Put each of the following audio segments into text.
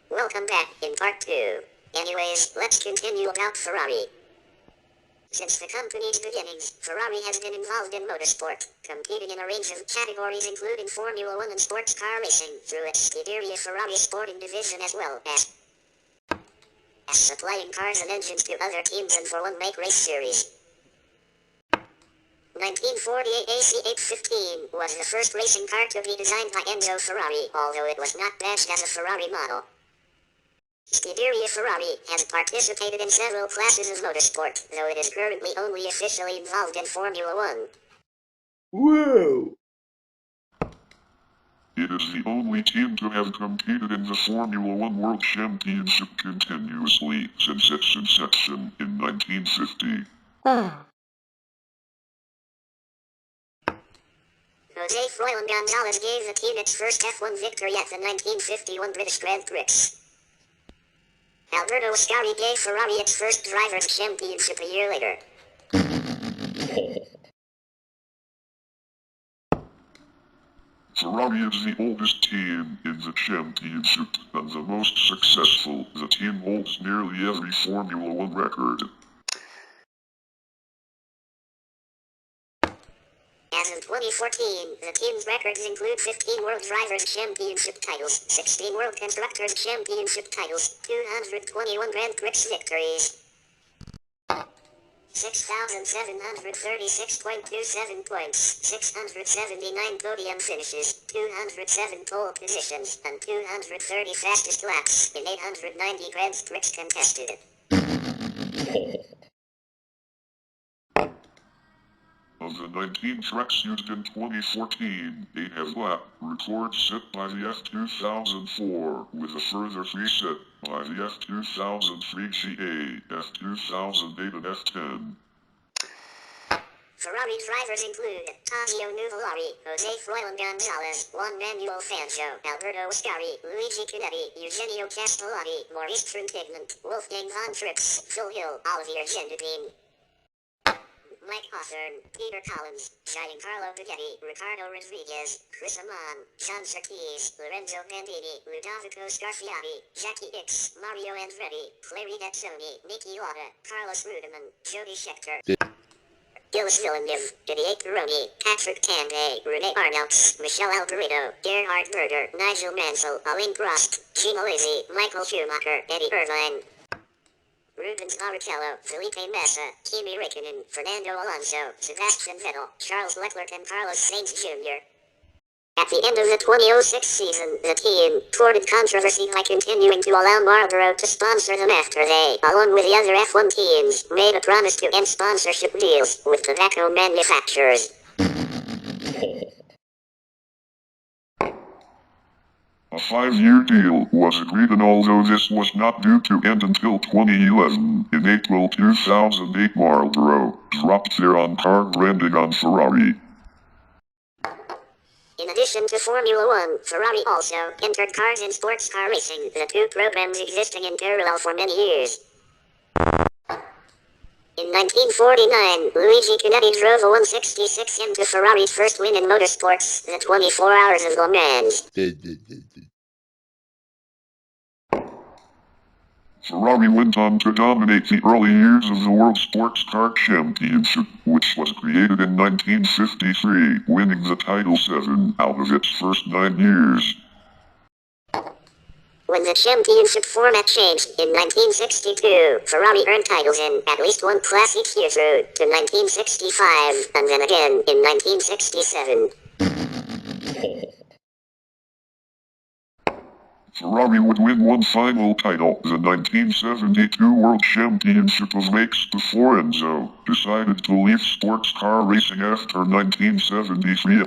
Welcome back in part 2. Anyways, let's continue about Ferrari. Since the company's beginnings, Ferrari has been involved in motorsport, competing in a range of categories including Formula 1 and sports car racing through its Scuderia Ferrari sporting division as well as supplying cars and engines to other teams and for one make race series. 1948 AC815 was the first racing car to be designed by Enzo Ferrari, although it was not badged as a Ferrari model. Scuderia Ferrari has participated in several classes of motorsport, though it is currently only officially involved in Formula 1. Whoa! It is the only team to have competed in the Formula 1 World Championship continuously since its inception in 1950. Jose Froilan Gonzalez gave the team its first F1 victory at the 1951 British Grand Prix. Alberto Ascari gave Ferrari its first Drivers' Championship a year later. Ferrari is the oldest team in the championship and the most successful. The team holds nearly every Formula 1 record. As of 2014, the team's records include 15 World Drivers' Championship titles, 16 World Constructors' Championship titles, 221 Grand Prix victories, 6,736.27 points, 679 podium finishes, 207 pole positions, and 230 fastest laps in 890 Grand Prix contested. Of the 19 tracks used in 2014, 8 have lap records set by the F2004, with a further 3 set by the F2003 GA, F2008 and F10. Ferrari drivers include Tazio Nuvolari, Jose Froilan Gonzalez, Juan Manuel Fangio, Alberto Ascari, Luigi Chinetti, Eugenio Castellani, Maurice Trintignant, Wolfgang von Trips, Phil Hill, Olivier Gendebien, Mike Hawthorne, Peter Collins, Giancarlo Baghetti, Ricardo Rodriguez, Chris Amon, John Surtees, Lorenzo Bandini, Ludovico Scarfiati, Jackie Hicks, Mario Andretti, Clary Gazzoni, Niki Lauda, Carlos Rudiman, Jody Scheckter, Gilles Villeneuve, Didier Pironi, Patrick Tambay, Rene Arnauts, Michel Alboreto, Gerhard Berger, Nigel Mansell, Alain Prost, Gino Lizzi, Michael Schumacher, Eddie Irvine, Rubens Barrichello, Felipe Massa, Kimi Räikkönen, Fernando Alonso, Sebastian Vettel, Charles Leclerc and Carlos Sainz Jr. At the end of the 2006 season, the team thwarted controversy by continuing to allow Marlboro to sponsor them after they, along with the other F1 teams, made a promise to end sponsorship deals with tobacco manufacturers. A 5-year deal was agreed, and although this was not due to end until 2011, in April 2008 Marlboro dropped their on-car branding on Ferrari. In addition to Formula 1, Ferrari also entered cars in sports car racing, the two programs existing in parallel for many years. In 1949, Luigi Chinetti drove a 166 into Ferrari's first win in motorsports, the 24 Hours of Le Mans. Ferrari went on to dominate the early years of the World Sports Car Championship, which was created in 1953, winning the title 7 out of its first 9 years. When the championship format changed in 1962, Ferrari earned titles in at least one class each year through to 1965, and then again in 1967. Ferrari would win one final title, the 1972 World Championship of Makes before Enzo decided to leave sports car racing after 1973.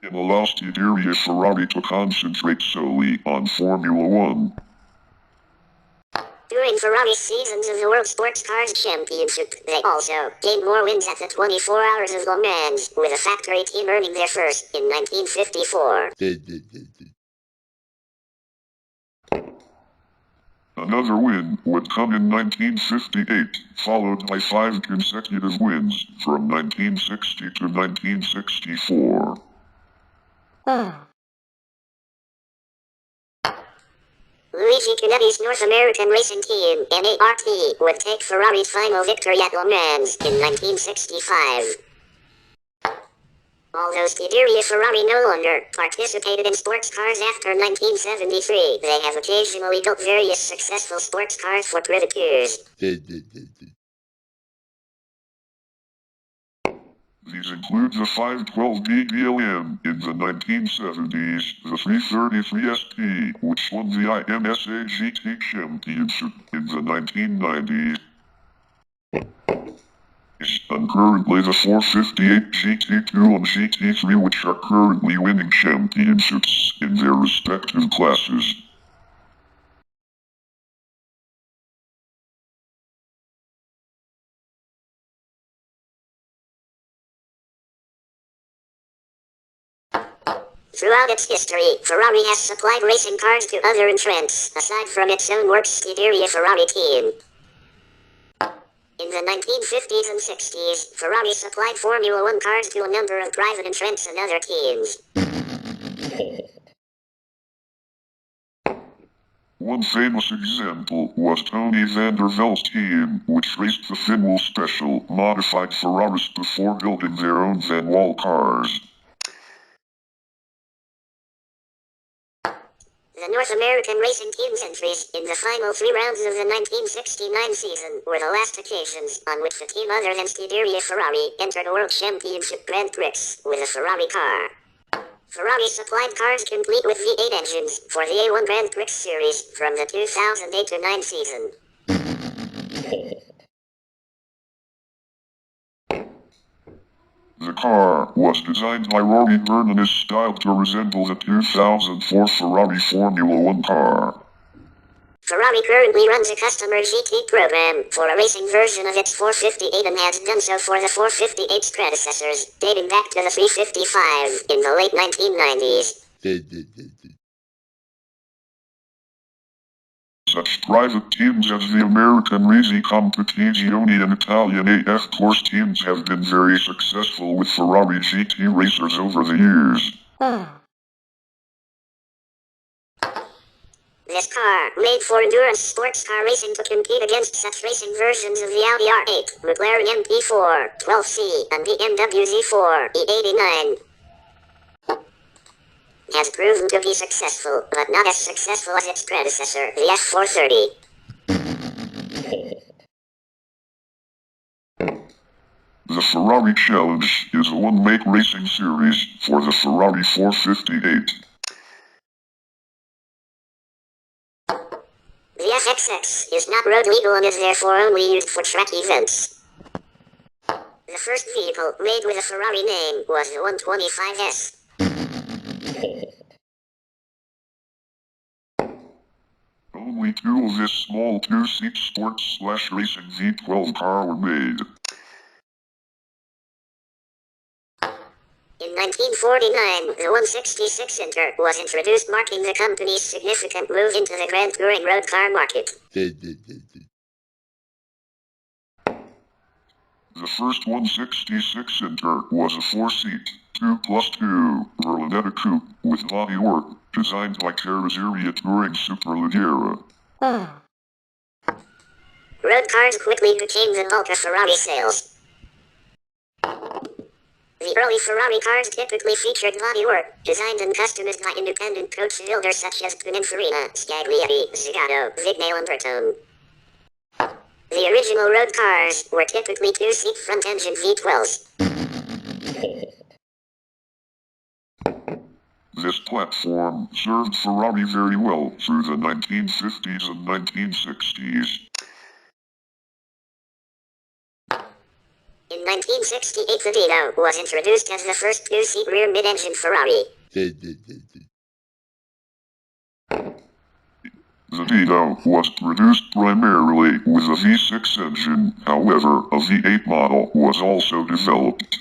It allowed Scuderia Ferrari to concentrate solely on Formula 1. During Ferrari's seasons of the World Sports Cars Championship, they also gained more wins at the 24 Hours of Le Mans, with a factory team earning their first in 1954. Another win would come in 1958, followed by 5 consecutive wins from 1960 to 1964. Luigi Cunetti's North American racing team, NART, would take Ferrari's final victory at Le Mans in 1965. Although Scuderia Ferrari no longer participated in sports cars after 1973, they have occasionally built various successful sports cars for privateers. These include the 512B BLM in the 1970s, the 333 SP, which won the IMSA GT Championship in the 1990s, and currently the 458 GT2 and GT3, which are currently winning championships in their respective classes. Throughout its history, Ferrari has supplied racing cars to other entrants, aside from its own works Scuderia Ferrari team. In the 1950s and 60s, Ferrari supplied Formula One cars to a number of private entrants and other teams. One famous example was Tony van der Velde's team, which raced the Finwall Special, modified Ferraris before building their own Van Wall cars. The North American racing team's entries in the final 3 rounds of the 1969 season were the last occasions on which a team other than Scuderia Ferrari entered a World Championship Grand Prix with a Ferrari car. Ferrari supplied cars complete with V8 engines for the A1 Grand Prix series from the 2008-9 season. The car was designed by Rory Byrne and is styled to resemble the 2004 Ferrari Formula One car. Ferrari currently runs a customer GT program for a racing version of its 458 and has done so for the 458's predecessors, dating back to the 355 in the late 1990s. Such private teams as the American Risi Competizione and Italian AF Corse teams have been very successful with Ferrari GT racers over the years. This car, made for endurance sports car racing to compete against such racing versions of the Audi R8, McLaren MP4, 12C, and BMW Z4, E89, has proven to be successful, but not as successful as its predecessor, the F430. The Ferrari Challenge is a one-make racing series for the Ferrari 458. The FXX is not road legal and is therefore only used for track events. The first vehicle made with a Ferrari name was the 125S. Only 2 of this small 2-seat sports/racing V12 car were made. In 1949, the 166 Inter was introduced, marking the company's significant move into the Grand Touring road car market. The first 166 Inter was a 4-seat, 2+2 Berlinetta coupe with bodywork designed by Carrozzeria Touring Superleggera. Road cars quickly became the bulk of Ferrari sales. The early Ferrari cars typically featured bodywork, designed and customized by independent coach builders such as Pininfarina, Scaglietti, Zagato, Vignale and Bertone. The original road cars were typically 2-seat front-engine V12s. This platform served Ferrari very well through the 1950s and 1960s. In 1968, the Dino was introduced as the first 2-seat rear mid-engine Ferrari. The Dino was produced primarily with a V6 engine, however, a V8 model was also developed.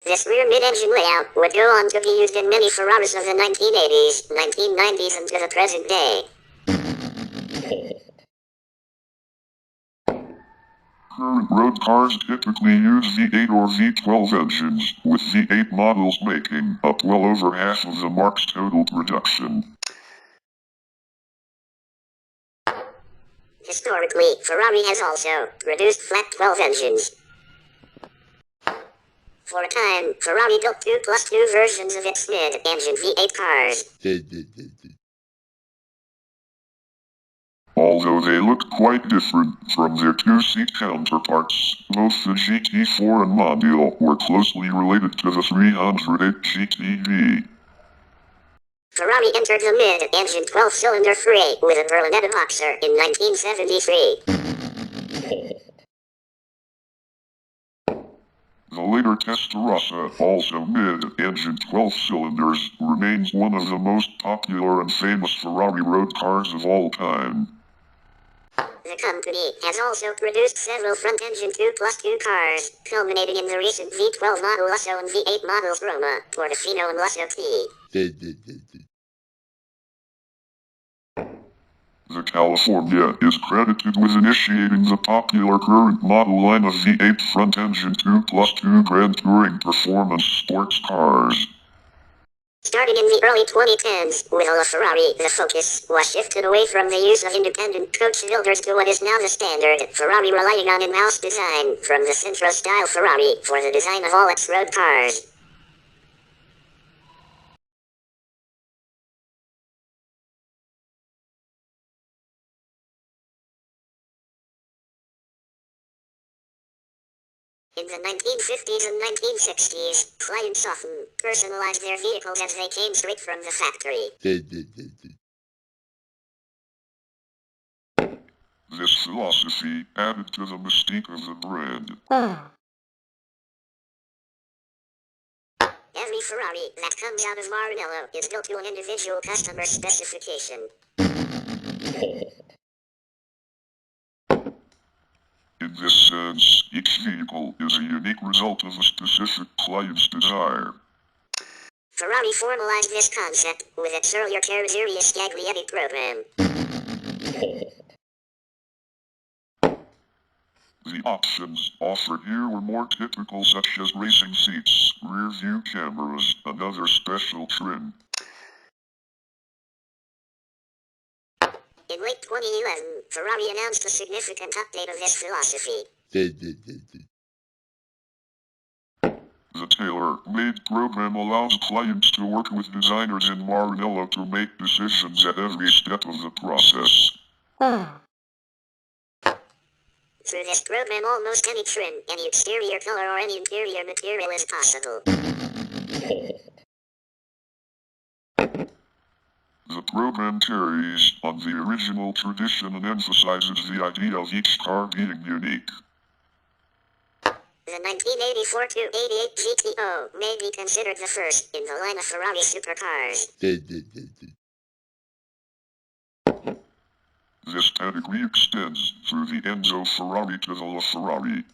This rear mid-engine layout would go on to be used in many Ferraris of the 1980s, 1990s and to the present day. Current road cars typically use V8 or V12 engines, with V8 models making up well over half of the marque's total production. Historically, Ferrari has also produced flat 12 engines. For a time, Ferrari built 2+2 versions of its mid-engine V8 cars. Although they look quite different from their two-seat counterparts, both the GT4 and Mobile were closely related to the 308 GTV. Ferrari entered the mid-engine 12-cylinder fray with a Berlinetta Boxer in 1973. The later Testarossa, also mid-engine 12 cylinders, remains one of the most popular and famous Ferrari road cars of all time. The company has also produced several front-engine 2+2 cars, culminating in the recent V12 Model Lusso and V8 models Roma, Portofino and Lusso T. The California is credited with initiating the popular current model line of V8 front-engine 2+2 Grand Touring performance sports cars. Starting in the early 2010s, with a Ferrari, the focus was shifted away from the use of independent coach builders to what is now the standard, Ferrari relying on in-house design from the Centro-style Ferrari for the design of all its road cars. In the 1950s and 1960s, clients often personalized their vehicles as they came straight from the factory. This philosophy added to the mystique of the brand. Every Ferrari that comes out of Maranello is built to an individual customer specification. In this sense, each vehicle is a unique result of a specific client's desire. Ferrari formalized this concept with its earlier Carrozzeria Scaglietti program. The options offered here were more typical, such as racing seats, rear view cameras, and other special trim. In late 2011, Ferrari announced a significant update of this philosophy. The tailor-made program allows clients to work with designers in Maranello to make decisions at every step of the process. Through this program, almost any trim, any exterior color, or any interior material is possible. The program carries on the original tradition and emphasizes the idea of each car being unique. The 1984-88 GTO may be considered the first in the line of Ferrari supercars. This pedigree extends through the Enzo Ferrari to the LaFerrari.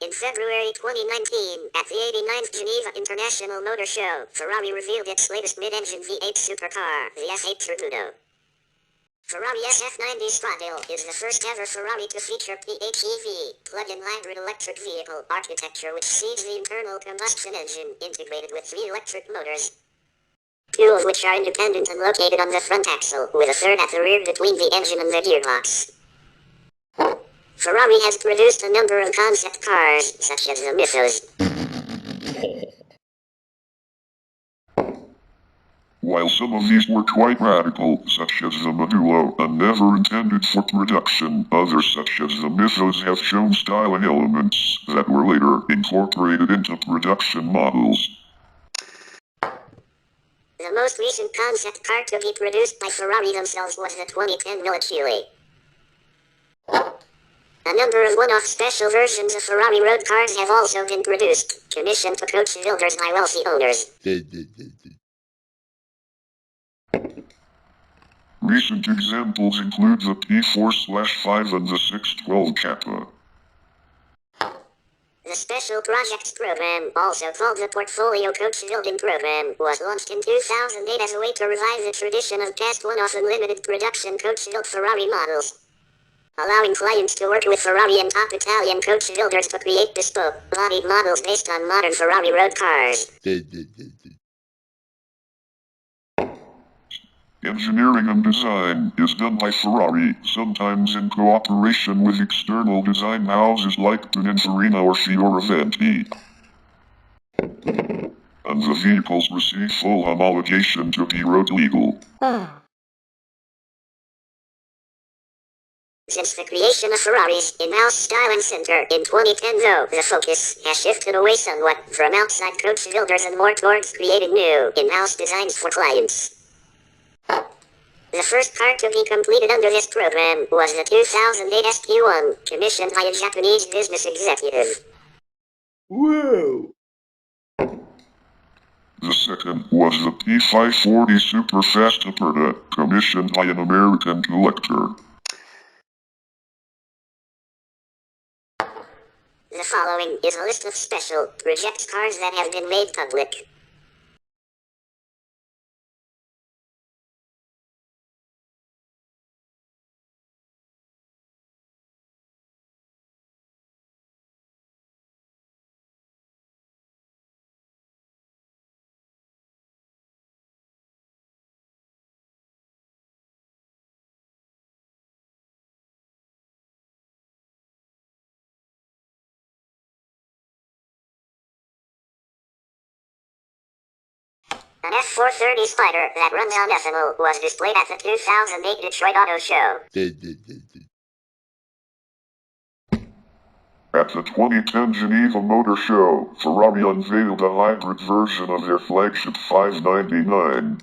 In February 2019, at the 89th Geneva International Motor Show, Ferrari revealed its latest mid-engine V8 supercar, the F8 Tributo. Ferrari SF90 Stradale is the first ever Ferrari to feature PHEV, plug-in hybrid electric vehicle architecture, which sees the internal combustion engine integrated with 3 electric motors, 2 of which are independent and located on the front axle, with a third at the rear between the engine and the gearbox. Ferrari has produced a number of concept cars, such as the Mythos. While some of these were quite radical, such as the Modulo, and never intended for production, others such as the Mythos have shown styling elements that were later incorporated into production models. The most recent concept car to be produced by Ferrari themselves was the 2010 Militile. A number of one-off special versions of Ferrari road cars have also been produced, commissioned to coach builders by wealthy owners. Recent examples include the P4/5 and the 612 Kappa. The Special Projects Program, also called the Portfolio Coach Building Program, was launched in 2008 as a way to revive the tradition of past one-off and limited production coach-built Ferrari models, allowing clients to work with Ferrari and top Italian coach builders to create bespoke, bodied models based on modern Ferrari road cars. Engineering and design is done by Ferrari, sometimes in cooperation with external design houses like Pininfarina or Fioravanti. And the vehicles receive full homologation to be road legal. Since the creation of Ferrari's in-house styling center in 2010 though, the focus has shifted away somewhat from outside coach builders and more towards creating new in-house designs for clients. The first car to be completed under this program was the 2008 SQ1, commissioned by a Japanese business executive. Whoa! The second was the P540 Superfast Aperta, commissioned by an American collector. The following is a list of special project cars that have been made public. An F430 Spider that runs on ethanol was displayed at the 2008 Detroit Auto Show. At the 2010 Geneva Motor Show, Ferrari unveiled a hybrid version of their flagship 599.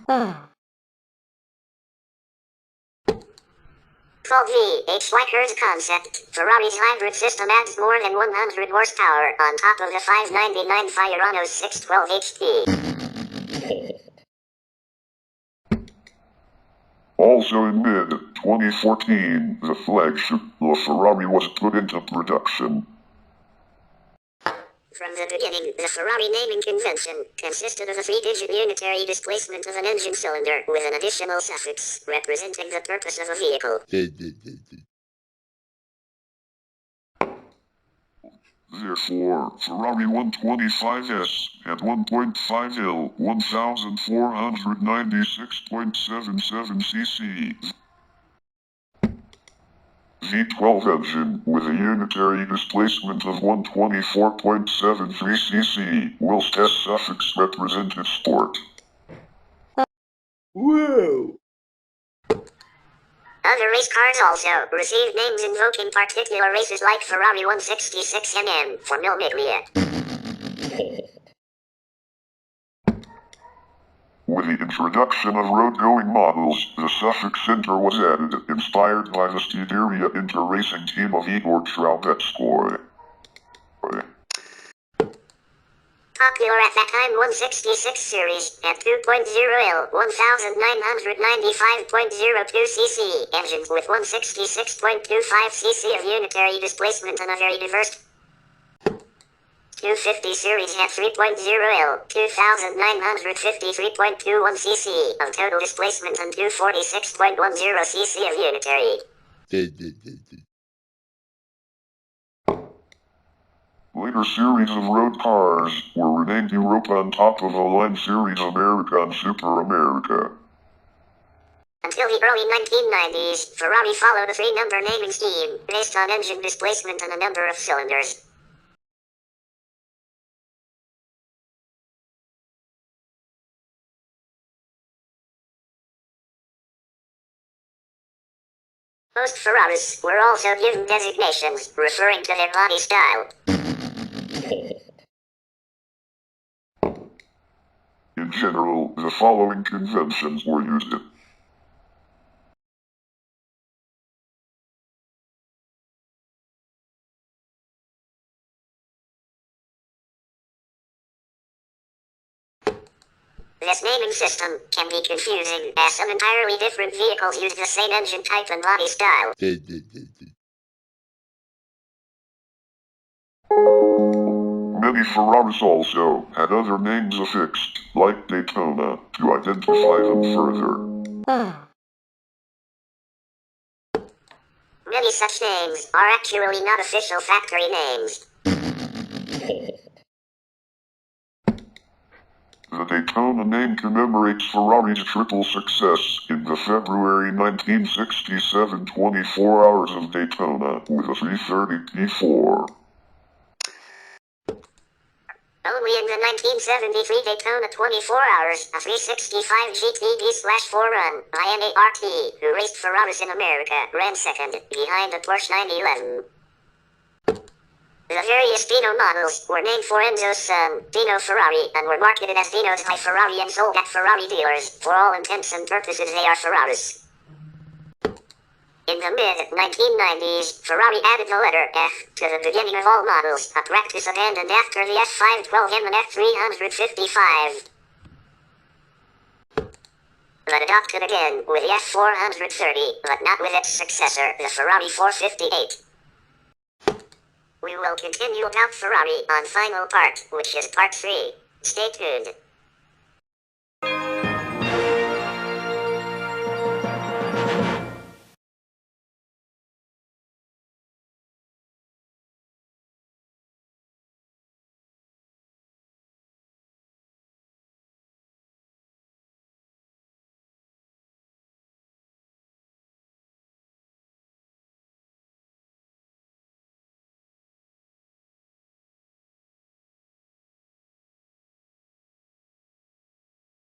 Called the H-Likers concept, Ferrari's hybrid system adds more than 100 horsepower on top of the 599 Fiorano's 612 HP. Also in mid-2014, the flagship Ferrari was put into production. From the beginning, the Ferrari naming convention consisted of a 3-digit unitary displacement of an engine cylinder with an additional suffix representing the purpose of a vehicle. Therefore, Ferrari 125S had 1.5 L, 1,496.77 cc. V12 engine with a unitary displacement of 124.73 cc, whilst S suffix represented sport. Whoa! Other race cars also received names invoking particular races like Ferrari 166NM for Mil Miglia. With the introduction of road-going models, the suffix Inter was added, inspired by the Scuderia Inter racing team of Igor Trauvetskoy. Popular at that time 166 series and 2.0L 1995.02 cc engines with 166.25 cc of unitary displacement and a very diverse 250 series had 3.0L 2953.21 cc of total displacement and 246.10 cc of unitary. Later series of road cars were renamed Europa on top of the line series America and Super America. Until the early 1990s, Ferrari followed a 3-number naming scheme based on engine displacement and a number of cylinders. Most Ferraris were also given designations referring to their body style. In general, the following conventions were used. This naming system can be confusing as some entirely different vehicles use the same engine type and body style. Many Ferraris also had other names affixed, like Daytona, to identify them further. Many such names are actually not official factory names. The Daytona name commemorates Ferrari's triple success in the February 1967 24 Hours of Daytona with a 3:30 P4. Only in the 1973 Daytona 24 Hours, a 365 GTD/4 run by NART, who raced Ferraris in America, ran second, behind the Porsche 911. The various Dino models were named for Enzo's son, Dino Ferrari, and were marketed as Dinos by Ferrari and sold at Ferrari dealers. For all intents and purposes, they are Ferraris. In the mid-1990s, Ferrari added the letter F to the beginning of all models, a practice abandoned after the F512M and F355. But adopted again with the F430, but not with its successor, the Ferrari 458. We will continue about Ferrari on final part, which is part 3. Stay tuned.